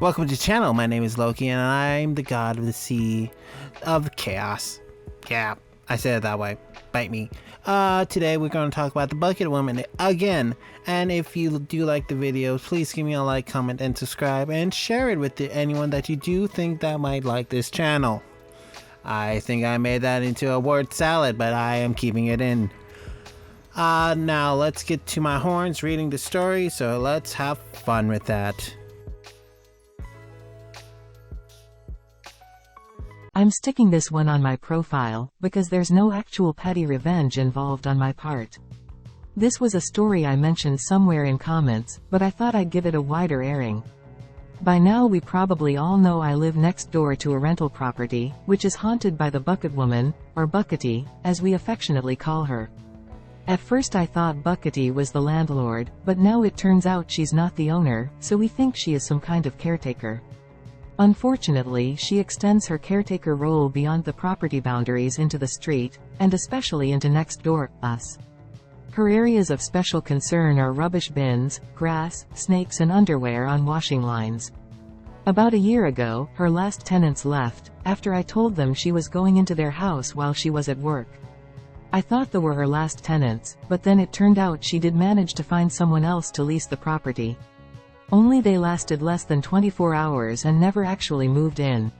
Welcome to the channel. My name is Loki and I'm the god of the sea of chaos. Yeah, I said it that way. Bite me. Today we're going to talk about the Bucket Woman again. And if you do like the videos, please give me a like, comment, and subscribe, and share it with anyone that you do think that might like this channel. I think I made that into a word salad, but I am keeping it in. Now let's get to my horns reading the story, so let's have fun with that. I'm sticking this one on my profile, because there's no actual petty revenge involved on my part. This was a story I mentioned somewhere in comments, but I thought I'd give it a wider airing. By now we probably all know I live next door to a rental property, which is haunted by the Bucket Woman, or Buckety, as we affectionately call her. At first I thought Buckety was the landlord, but now it turns out she's not the owner, so we think she is some kind of caretaker. Unfortunately, she extends her caretaker role beyond the property boundaries into the street, and especially into next door, us. Her areas of special concern are rubbish bins, grass, snakes and underwear on washing lines. About a year ago, her last tenants left, after I told them she was going into their house while she was at work. I thought they were her last tenants, but then it turned out she did manage to find someone else to lease the property. Only they lasted less than 24 hours and never actually moved in.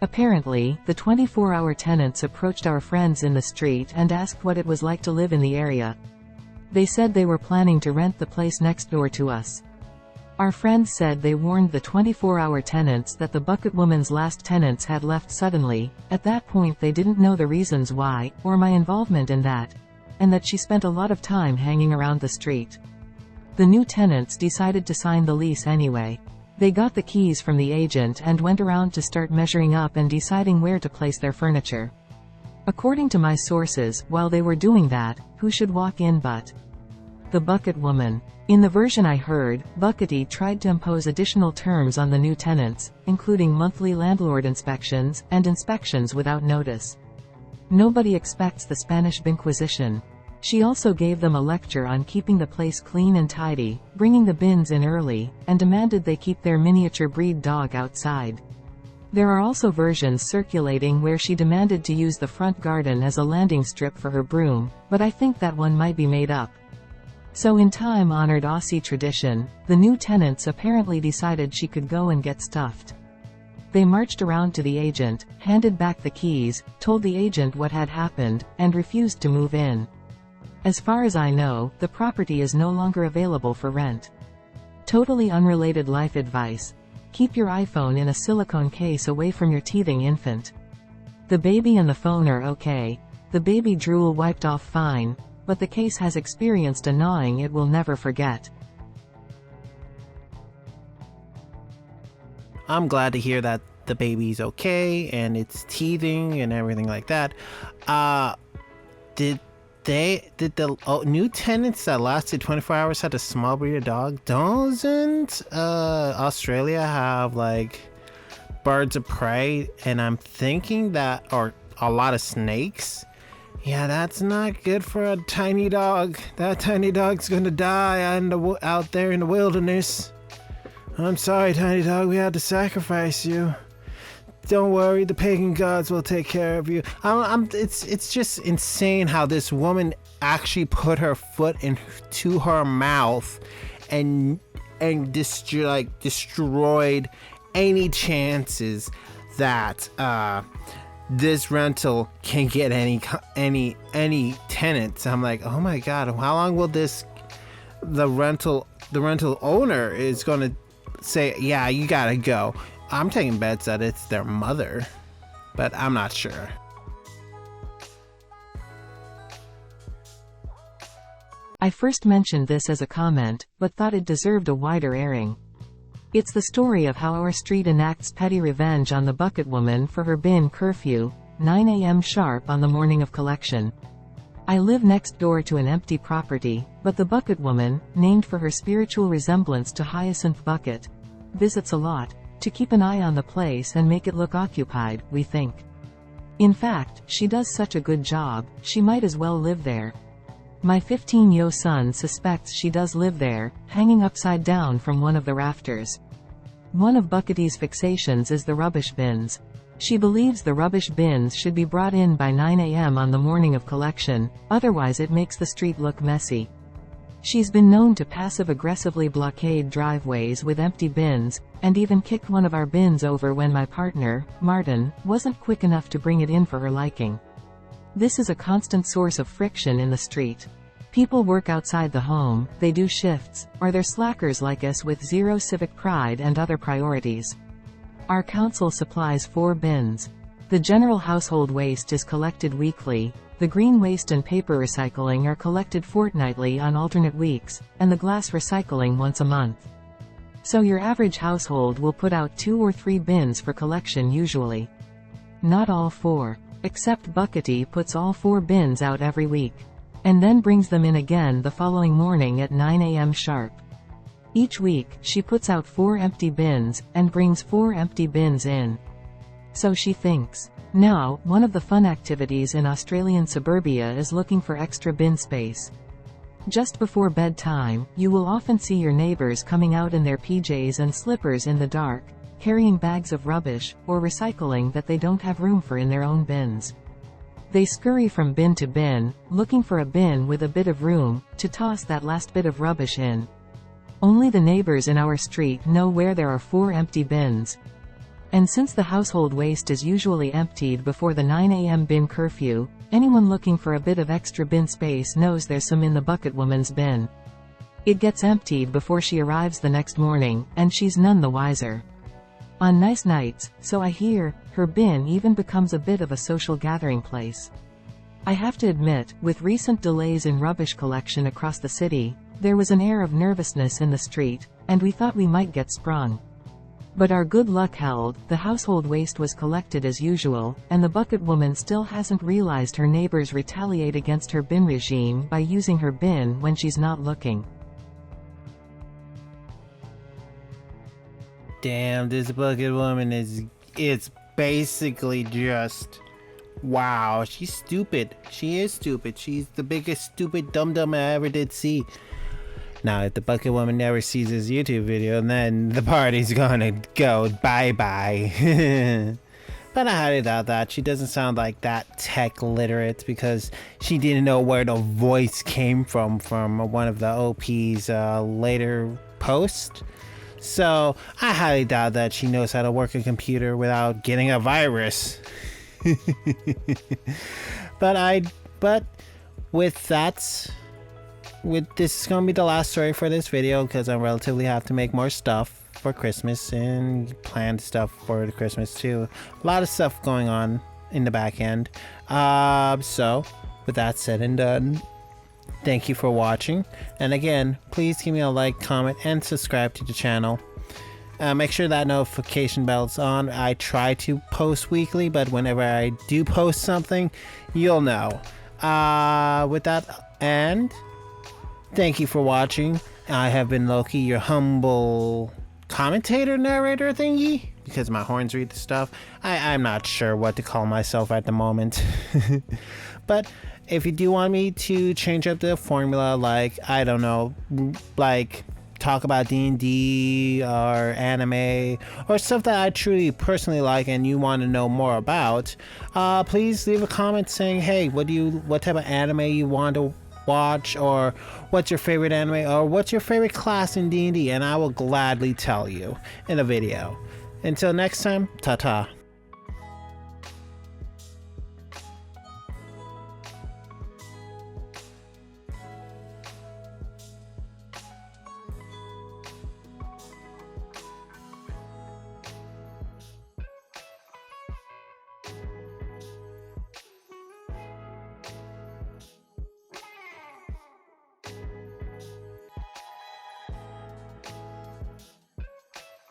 Apparently, the 24-hour tenants approached our friends in the street and asked what it was like to live in the area. They said they were planning to rent the place next door to us. Our friends said they warned the 24-hour tenants that the Bucket Woman's last tenants had left suddenly. At that point they didn't know the reasons why, or my involvement in that, and that she spent a lot of time hanging around the street. The new tenants decided to sign the lease anyway. They got the keys from the agent and went around to start measuring up and deciding where to place their furniture. According to my sources, while they were doing that, who should walk in but the Bucket Woman. In the version I heard, Buckety tried to impose additional terms on the new tenants, including monthly landlord inspections, and inspections without notice. Nobody expects the Spanish Inquisition. She also gave them a lecture on keeping the place clean and tidy, bringing the bins in early, and demanded they keep their miniature breed dog outside. There are also versions circulating where she demanded to use the front garden as a landing strip for her broom, but I think that one might be made up. So in time-honored Aussie tradition, the new tenants apparently decided she could go and get stuffed. They marched around to the agent, handed back the keys, told the agent what had happened, and refused to move in. As far as I know, the property is no longer available for rent. Totally unrelated life advice. Keep your iPhone in a silicone case away from your teething infant. The baby and the phone are okay. The baby drool wiped off fine, but the case has experienced a gnawing it will never forget. I'm glad to hear that the baby's okay and it's teething and everything like that. Did the new tenants that lasted 24 hours had a small breeder dog? Doesn't Australia have like birds of prey? And I'm thinking that, or a lot of snakes. Yeah, that's not good for a tiny dog. That tiny dog's gonna die out there in the wilderness. I'm sorry, tiny dog, we had to sacrifice you. Don't worry, the pagan gods will take care of you. It's just insane how this woman actually put her foot into her mouth and destroyed any chances that this rental can get any tenants. I'm like, oh my god, how long will the rental owner is gonna say, yeah, you gotta go. I'm taking bets that it's their mother, but I'm not sure. I first mentioned this as a comment, but thought it deserved a wider airing. It's the story of how our street enacts petty revenge on the Bucket Woman for her bin curfew, 9 a.m. sharp on the morning of collection. I live next door to an empty property, but the Bucket Woman, named for her spiritual resemblance to Hyacinth Bucket, visits a lot, to keep an eye on the place and make it look occupied, we think. In fact, she does such a good job, she might as well live there. My 15-year-old son suspects she does live there, hanging upside down from one of the rafters. One of Buckety's fixations is the rubbish bins. She believes the rubbish bins should be brought in by 9 a.m. on the morning of collection, otherwise it makes the street look messy. She's been known to passive-aggressively blockade driveways with empty bins, and even kicked one of our bins over when my partner, Martin, wasn't quick enough to bring it in for her liking. This is a constant source of friction in the street. People work outside the home, they do shifts, or they're slackers like us with zero civic pride and other priorities. Our council supplies 4 bins. The general household waste is collected weekly, the green waste and paper recycling are collected fortnightly on alternate weeks, and the glass recycling once a month. So your average household will put out 2 or 3 bins for collection usually. Not all 4. Except Buckety puts all 4 bins out every week. And then brings them in again the following morning at 9 a.m. sharp. Each week, she puts out 4 empty bins, and brings 4 empty bins in. So she thinks. Now, one of the fun activities in Australian suburbia is looking for extra bin space. Just before bedtime, you will often see your neighbors coming out in their PJs and slippers in the dark, carrying bags of rubbish, or recycling that they don't have room for in their own bins. They scurry from bin to bin, looking for a bin with a bit of room, to toss that last bit of rubbish in. Only the neighbors in our street know where there are 4 empty bins. And since the household waste is usually emptied before the 9 a.m. bin curfew, anyone looking for a bit of extra bin space knows there's some in the bucket woman's bin. It gets emptied before she arrives the next morning, and she's none the wiser. On nice nights, so I hear, her bin even becomes a bit of a social gathering place. I have to admit, with recent delays in rubbish collection across the city, there was an air of nervousness in the street, and we thought we might get sprung. But our good luck held, the household waste was collected as usual, and the bucket woman still hasn't realized her neighbors retaliate against her bin regime by using her bin when she's not looking. Damn, this bucket woman it's basically just, wow, she's stupid. She is stupid. She's the biggest stupid dum-dum I ever did see. Now, if the bucket woman never sees this YouTube video, then the party's gonna go bye-bye. But I highly doubt that. She doesn't sound like that tech literate because she didn't know where the voice came from one of the OP's later posts. So I highly doubt that she knows how to work a computer without getting a virus. But with that, this is gonna be the last story for this video because I relatively have to make more stuff for Christmas and plan stuff for the Christmas too. A lot of stuff going on in the back end. So with that said and done, thank you for watching, and again, please give me a like, comment, and subscribe to the channel. Make sure that notification bell's on. I try to post weekly, but whenever I do post something, you'll know. With that, and thank you for watching. I have been Loki, your humble commentator narrator thingy, because my horns read the stuff. I'm not sure what to call myself at the moment. But if you do want me to change up the formula, like, I don't know, like talk about D&D or anime or stuff that I truly personally like and you want to know more about, please leave a comment saying, hey, what type of anime you want to watch, or what's your favorite anime, or what's your favorite class in D&D, and I will gladly tell you in a video. Until next time, ta-ta.